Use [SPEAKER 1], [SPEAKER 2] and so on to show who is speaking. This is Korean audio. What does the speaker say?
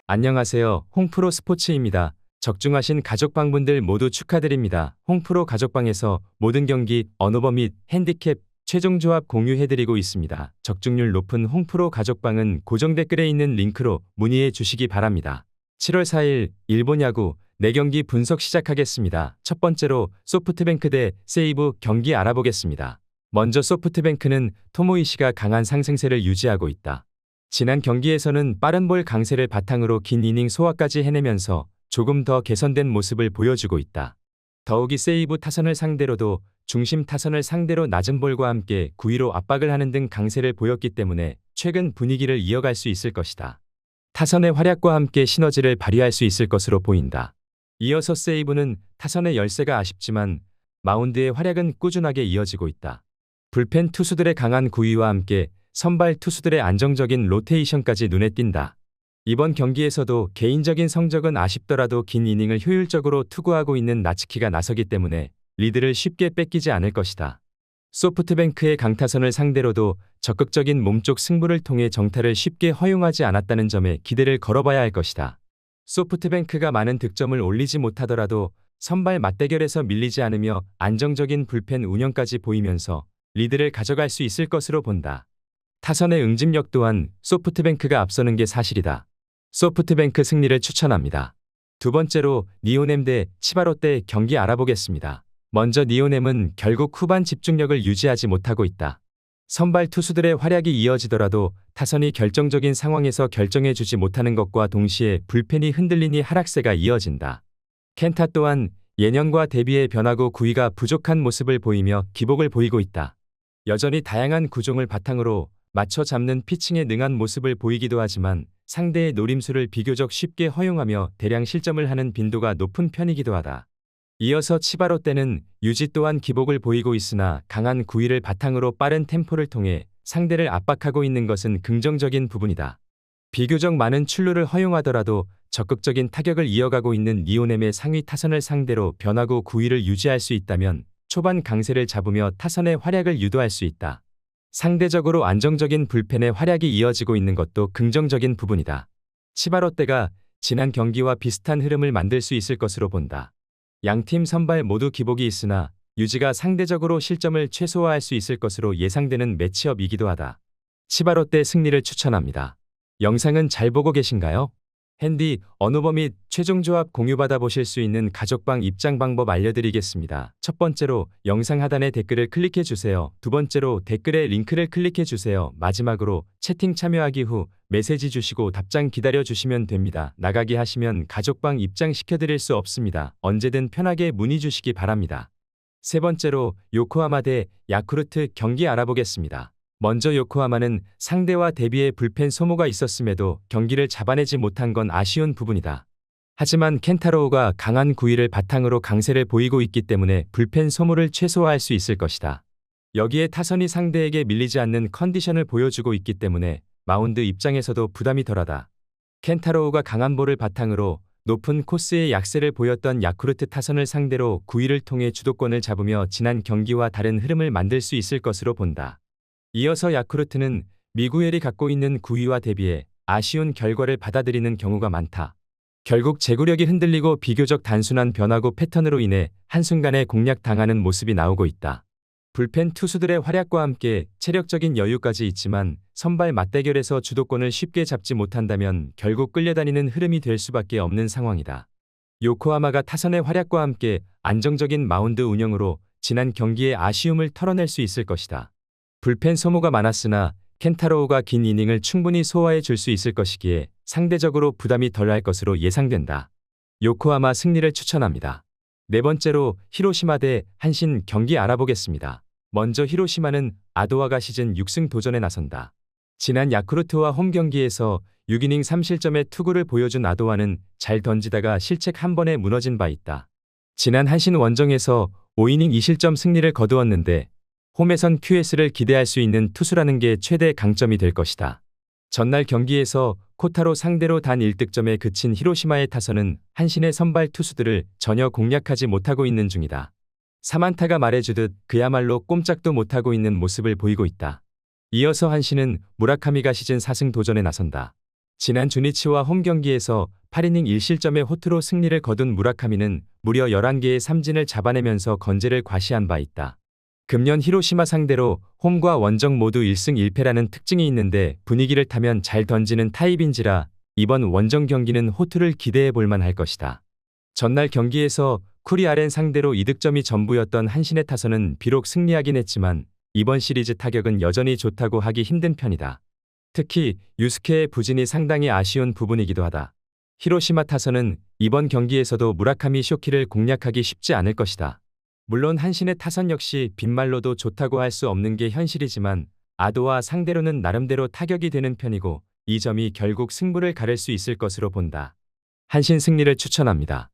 [SPEAKER 1] 안녕하세요. 홍프로 스포츠입니다. 적중하신 가족방분들 모두 축하드립니다. 홍프로 가족방에서 모든 경기, 언오버 및 핸디캡, 최종 조합 공유해드리고 있습니다. 적중률 높은 홍프로 가족방은 고정 댓글에 있는 링크로 문의해 주시기 바랍니다. 7월 4일 일본 야구 4경기 분석 시작하겠습니다. 첫 번째로 소프트뱅크 대 세이브 경기 알아보겠습니다. 먼저 소프트뱅크는 토모이시가 강한 상승세를 유지하고 있다. 지난 경기에서는 빠른 볼 강세를 바탕으로 긴 이닝 소화까지 해내면서 조금 더 개선된 모습을 보여주고 있다. 더욱이 세이브 타선을 상대로도 중심 타선을 상대로 낮은 볼과 함께 9위로 압박을 하는 등 강세를 보였기 때문에 최근 분위기를 이어갈 수 있을 것이다. 타선의 활약과 함께 시너지를 발휘할 수 있을 것으로 보인다. 이어서 세이브는 타선의 열세가 아쉽지만 마운드의 활약은 꾸준하게 이어지고 있다. 불펜 투수들의 강한 구위와 함께 선발 투수들의 안정적인 로테이션까지 눈에 띈다. 이번 경기에서도 개인적인 성적은 아쉽더라도 긴 이닝을 효율적으로 투구하고 있는 나츠키가 나서기 때문에 리드를 쉽게 뺏기지 않을 것이다. 소프트뱅크의 강타선을 상대로도 적극적인 몸쪽 승부를 통해 정타를 쉽게 허용하지 않았다는 점에 기대를 걸어봐야 할 것이다. 소프트뱅크가 많은 득점을 올리지 못하더라도 선발 맞대결에서 밀리지 않으며 안정적인 불펜 운영까지 보이면서 리드를 가져갈 수 있을 것으로 본다. 타선의 응집력 또한 소프트뱅크가 앞서는 게 사실이다. 소프트뱅크 승리를 추천합니다. 두 번째로 니오넴 대 치바롯데 경기 알아보겠습니다. 먼저 니오넴은 결국 후반 집중력을 유지하지 못하고 있다. 선발 투수들의 활약이 이어지더라도 타선이 결정적인 상황에서 결정해주지 못하는 것과 동시에 불펜이 흔들리니 하락세가 이어진다. 켄타 또한 예년과 대비해 변화구 구위가 부족한 모습을 보이며 기복을 보이고 있다. 여전히 다양한 구종을 바탕으로 맞춰 잡는 피칭에 능한 모습을 보이기도 하지만 상대의 노림수를 비교적 쉽게 허용하며 대량 실점을 하는 빈도가 높은 편이기도 하다. 이어서 치바롯데는 유지 또한 기복을 보이고 있으나 강한 구위를 바탕으로 빠른 템포를 통해 상대를 압박하고 있는 것은 긍정적인 부분이다. 비교적 많은 출루를 허용하더라도 적극적인 타격을 이어가고 있는 니오넴의 상위 타선을 상대로 변화구 구위를 유지할 수 있다면 초반 강세를 잡으며 타선의 활약을 유도할 수 있다. 상대적으로 안정적인 불펜의 활약이 이어지고 있는 것도 긍정적인 부분이다. 치바롯데가 지난 경기와 비슷한 흐름을 만들 수 있을 것으로 본다. 양팀 선발 모두 기복이 있으나 유지가 상대적으로 실점을 최소화할 수 있을 것으로 예상되는 매치업이기도 하다. 치바롯데 승리를 추천합니다. 영상은 잘 보고 계신가요? 핸디, 언오버 및 최종 조합 공유받아 보실 수 있는 가족방 입장 방법 알려드리겠습니다. 첫 번째로 영상 하단에 댓글을 클릭해 주세요. 두 번째로 댓글에 링크를 클릭해 주세요. 마지막으로 채팅 참여하기 후 메시지 주시고 답장 기다려 주시면 됩니다. 나가기 하시면 가족방 입장 시켜드릴 수 없습니다. 언제든 편하게 문의 주시기 바랍니다. 세 번째로 요코하마 대 야쿠르트 경기 알아보겠습니다. 먼저 요코하마는 상대와 대비해 불펜 소모가 있었음에도 경기를 잡아내지 못한 건 아쉬운 부분이다. 하지만 켄타로우가 강한 구위를 바탕으로 강세를 보이고 있기 때문에 불펜 소모를 최소화할 수 있을 것이다. 여기에 타선이 상대에게 밀리지 않는 컨디션을 보여주고 있기 때문에 마운드 입장에서도 부담이 덜하다. 켄타로우가 강한 볼을 바탕으로 높은 코스의 약세를 보였던 야쿠르트 타선을 상대로 구위를 통해 주도권을 잡으며 지난 경기와 다른 흐름을 만들 수 있을 것으로 본다. 이어서 야쿠르트는 미구엘이 갖고 있는 구위와 대비해 아쉬운 결과를 받아들이는 경우가 많다. 결국 제구력이 흔들리고 비교적 단순한 변화구 패턴으로 인해 한순간에 공략당하는 모습이 나오고 있다. 불펜 투수들의 활약과 함께 체력적인 여유까지 있지만 선발 맞대결에서 주도권을 쉽게 잡지 못한다면 결국 끌려다니는 흐름이 될 수밖에 없는 상황이다. 요코하마가 타선의 활약과 함께 안정적인 마운드 운영으로 지난 경기의 아쉬움을 털어낼 수 있을 것이다. 불펜 소모가 많았으나 켄타로우가 긴 이닝을 충분히 소화해 줄 수 있을 것이기에 상대적으로 부담이 덜할 것으로 예상된다. 요코하마 승리를 추천합니다. 네 번째로 히로시마 대 한신 경기 알아보겠습니다. 먼저 히로시마는 아도아가 시즌 6승 도전에 나선다. 지난 야쿠르트와 홈 경기에서 6이닝 3실점의 투구를 보여준 아도아는 잘 던지다가 실책 한 번에 무너진 바 있다. 지난 한신 원정에서 5이닝 2실점 승리를 거두었는데 홈에선 QS를 기대할 수 있는 투수라는 게 최대 강점이 될 것이다. 전날 경기에서 코타로 상대로 단 1득점에 그친 히로시마의 타선은 한신의 선발 투수들을 전혀 공략하지 못하고 있는 중이다. 사만타가 말해주듯 그야말로 꼼짝도 못하고 있는 모습을 보이고 있다. 이어서 한신은 무라카미가 시즌 4승 도전에 나선다. 지난 주니치와 홈 경기에서 8이닝 1실점의 호투로 승리를 거둔 무라카미는 무려 11개의 삼진을 잡아내면서 건재를 과시한 바 있다. 금년 히로시마 상대로 홈과 원정 모두 1승 1패라는 특징이 있는데 분위기를 타면 잘 던지는 타입인지라 이번 원정 경기는 호투를 기대해 볼 만할 것이다. 전날 경기에서 쿠리아렌 상대로 이득점이 전부였던 한신의 타선은 비록 승리하긴 했지만 이번 시리즈 타격은 여전히 좋다고 하기 힘든 편이다. 특히 유스케의 부진이 상당히 아쉬운 부분이기도 하다. 히로시마 타선은 이번 경기에서도 무라카미 쇼키를 공략하기 쉽지 않을 것이다. 물론 한신의 타선 역시 빈말로도 좋다고 할 수 없는 게 현실이지만 아도와 상대로는 나름대로 타격이 되는 편이고 이 점이 결국 승부를 가를 수 있을 것으로 본다. 한신 승리를 추천합니다.